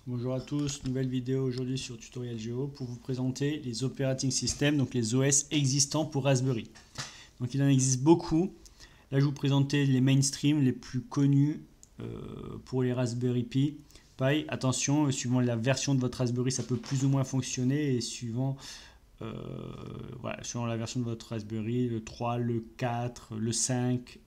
Bonjour à tous, nouvelle vidéo aujourd'hui sur Tutoriel Géo pour vous présenter les operating systems, donc les OS existants pour Raspberry. Donc il en existe beaucoup. Là je vous présentais les mainstream, les plus connus pour les Raspberry Pi. Attention, suivant la version de votre Raspberry, ça peut plus ou moins fonctionner et suivant la version de votre Raspberry, le 3, le 4, le 5,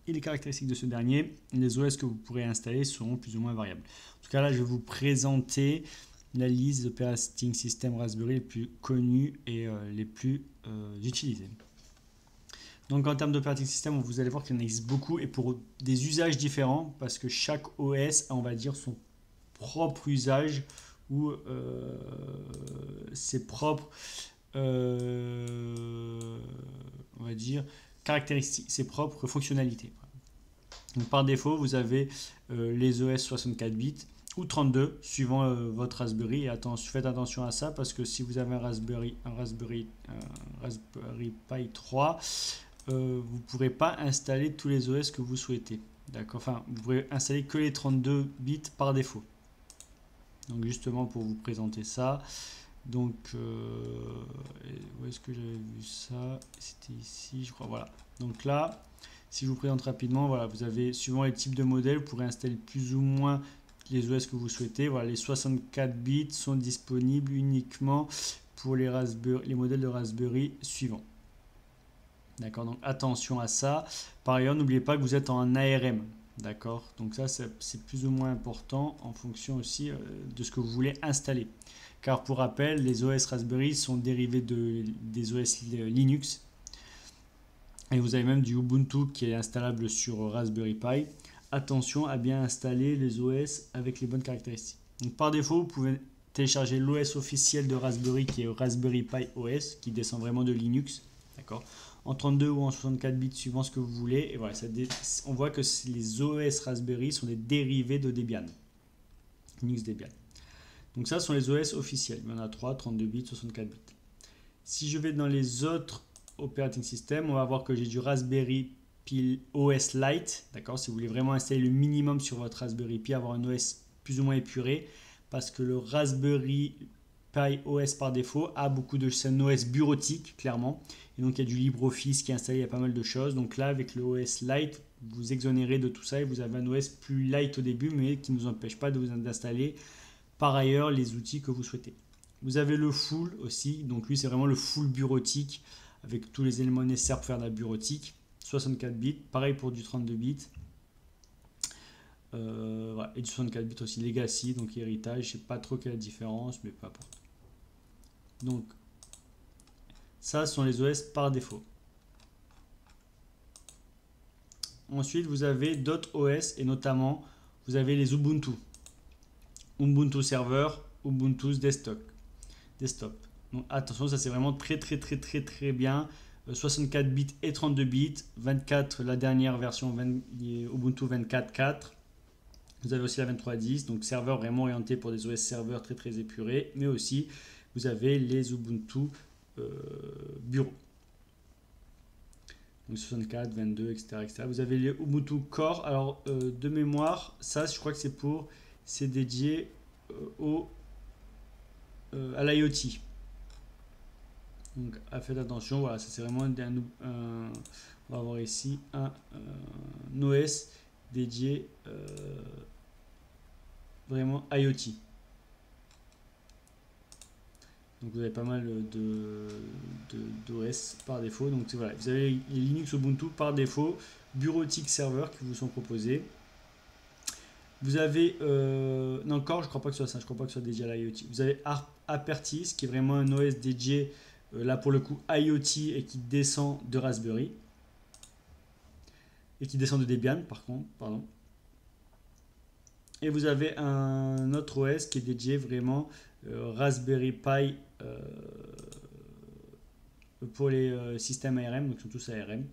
et les caractéristiques de ce dernier, les OS que vous pourrez installer seront plus ou moins variables. En tout cas, là, je vais vous présenter la liste des operating system Raspberry les plus connus et les plus utilisés. Donc, en termes d'operating system, vous allez voir qu'il en existe beaucoup et pour des usages différents parce que chaque OS a, on va dire, son propre usage ou ses propres, on va dire, caractéristiques, ses propres fonctionnalités. Donc par défaut, vous avez les OS 64 bits ou 32 suivant votre Raspberry. Et faites attention à ça parce que si vous avez un Raspberry Pi 3, vous ne pourrez pas installer tous les OS que vous souhaitez. D'accord. Enfin, vous pourrez installer que les 32 bits par défaut. Donc justement pour vous présenter ça. Donc où est-ce que j'avais vu ça? C'était ici, je crois. Voilà. Donc là. Si je vous présente rapidement, voilà, vous avez, suivant les types de modèles, vous pourrez installer plus ou moins les OS que vous souhaitez. Voilà, les 64 bits sont disponibles uniquement pour les modèles de Raspberry suivants. D'accord, donc attention à ça. Par ailleurs, n'oubliez pas que vous êtes en ARM. D'accord, donc ça, c'est plus ou moins important en fonction aussi de ce que vous voulez installer. Car pour rappel, les OS Raspberry sont dérivés des OS Linux. Et vous avez même du Ubuntu qui est installable sur Raspberry Pi. Attention à bien installer les OS avec les bonnes caractéristiques. Donc par défaut, vous pouvez télécharger l'OS officiel de Raspberry qui est Raspberry Pi OS, qui descend vraiment de Linux. D'accord, en 32 ou en 64 bits suivant ce que vous voulez. Et voilà, on voit que les OS Raspberry sont des dérivés de Debian. Linux Debian. Donc ça sont les OS officiels. Il y en a 3, 32 bits, 64 bits. Si je vais dans les autres operating system, on va voir que j'ai du Raspberry Pi OS Lite, d'accord, si vous voulez vraiment installer le minimum sur votre Raspberry Pi, avoir un OS plus ou moins épuré, parce que le Raspberry Pi OS par défaut a beaucoup de, c'est un OS bureautique clairement, et donc il y a du LibreOffice qui est installé, il y a pas mal de choses. Donc là avec le OS Lite, vous exonérez de tout ça et vous avez un OS plus light au début, mais qui ne vous empêche pas de vous installer par ailleurs les outils que vous souhaitez. Vous avez le full aussi, donc lui c'est vraiment le full bureautique avec tous les éléments nécessaires pour faire de la bureautique. 64 bits, pareil pour du 32 bits. Voilà. Et du 64 bits aussi legacy, donc héritage, je ne sais pas trop quelle est la différence, mais peu importe. Donc, ça sont les OS par défaut. Ensuite, vous avez d'autres OS, et notamment, vous avez les Ubuntu. Ubuntu Server, Ubuntu Desktop. Donc attention, ça c'est vraiment très bien. 64 bits et 32 bits, 24 la dernière version Ubuntu 24.4. Vous avez aussi la 23.10, donc serveur vraiment orienté pour des OS serveurs très épurés, mais aussi vous avez les Ubuntu bureau. Donc 64, 22, etc. Vous avez les Ubuntu Core. Alors de mémoire, ça je crois que c'est dédié à l'IoT. Donc faites attention, voilà, ça c'est vraiment on va avoir ici un OS dédié vraiment IoT. Donc vous avez pas mal d'OS par défaut. Donc voilà, vous avez les Linux Ubuntu par défaut, bureautique serveur qui vous sont proposés. Vous avez non, encore, je crois pas que ce soit ça, je crois pas que ce soit dédié à l'IoT. Vous avez Apertis qui est vraiment un OS dédié là pour le coup IoT et qui descend de Raspberry et qui descend de Debian par contre, pardon. Et vous avez un autre OS qui est dédié vraiment Raspberry Pi pour les systèmes ARM, donc ils sont tous ARM.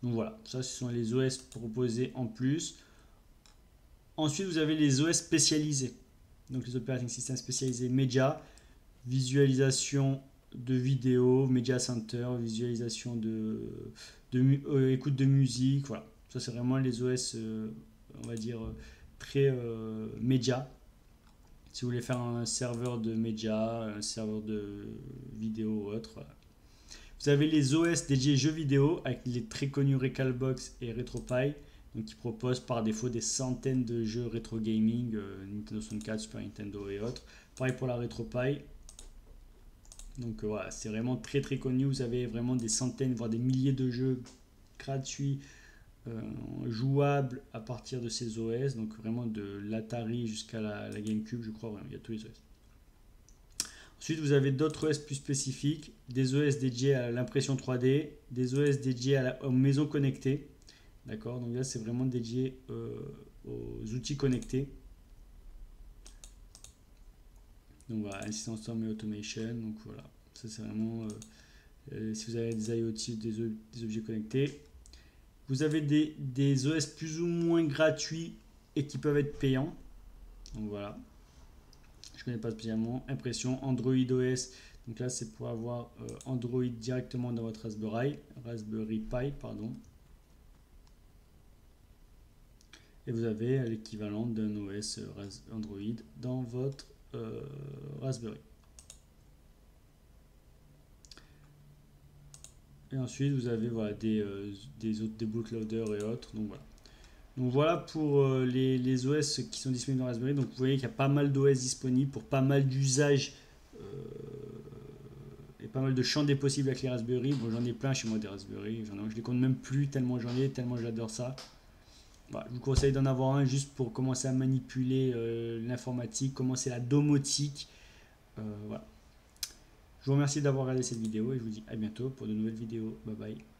Donc voilà, ça ce sont les OS proposés en plus. Ensuite vous avez les OS spécialisés, donc les operating systems spécialisés médias, visualisation de vidéos, Media Center, visualisation écoute de musique, voilà. Ça c'est vraiment les OS, on va dire, très média. Si vous voulez faire un serveur de médias, un serveur de vidéo ou autre. Voilà. Vous avez les OS dédiés jeux vidéo avec les très connus Recalbox et RetroPie, donc qui proposent par défaut des centaines de jeux rétro gaming, Nintendo 64, Super Nintendo et autres. Pareil pour la RetroPie. Donc voilà, c'est vraiment très très connu. Vous avez vraiment des centaines, voire des milliers de jeux gratuits, jouables à partir de ces OS. Donc vraiment de l'Atari jusqu'à la GameCube, je crois. Vraiment, il y a tous les OS. Ensuite, vous avez d'autres OS plus spécifiques, des OS dédiés à l'impression 3D, des OS dédiés aux maisons connectées. D'accord. Donc là, c'est vraiment dédié aux outils connectés. Donc voilà, Assistant Home et Automation. Donc voilà, ça c'est vraiment si vous avez des IoT, des objets connectés. Vous avez des OS plus ou moins gratuits et qui peuvent être payants. Donc voilà. Je ne connais pas spécialement. Impression Android OS. Donc là, c'est pour avoir Android directement dans votre Raspberry Pi, pardon. Et vous avez l'équivalent d'un OS Android dans votre Raspberry. Et ensuite, vous avez voilà, des bootloaders et autres. Donc voilà pour les OS qui sont disponibles dans Raspberry. Donc vous voyez qu'il y a pas mal d'OS disponibles pour pas mal d'usages et pas mal de champs des possibles avec les Raspberry. Bon, j'en ai plein chez moi des Raspberry. Je les compte même plus tellement j'en ai, tellement j'adore ça. Voilà, je vous conseille d'en avoir un juste pour commencer à manipuler l'informatique, commencer la domotique. Voilà. Je vous remercie d'avoir regardé cette vidéo et je vous dis à bientôt pour de nouvelles vidéos. Bye bye.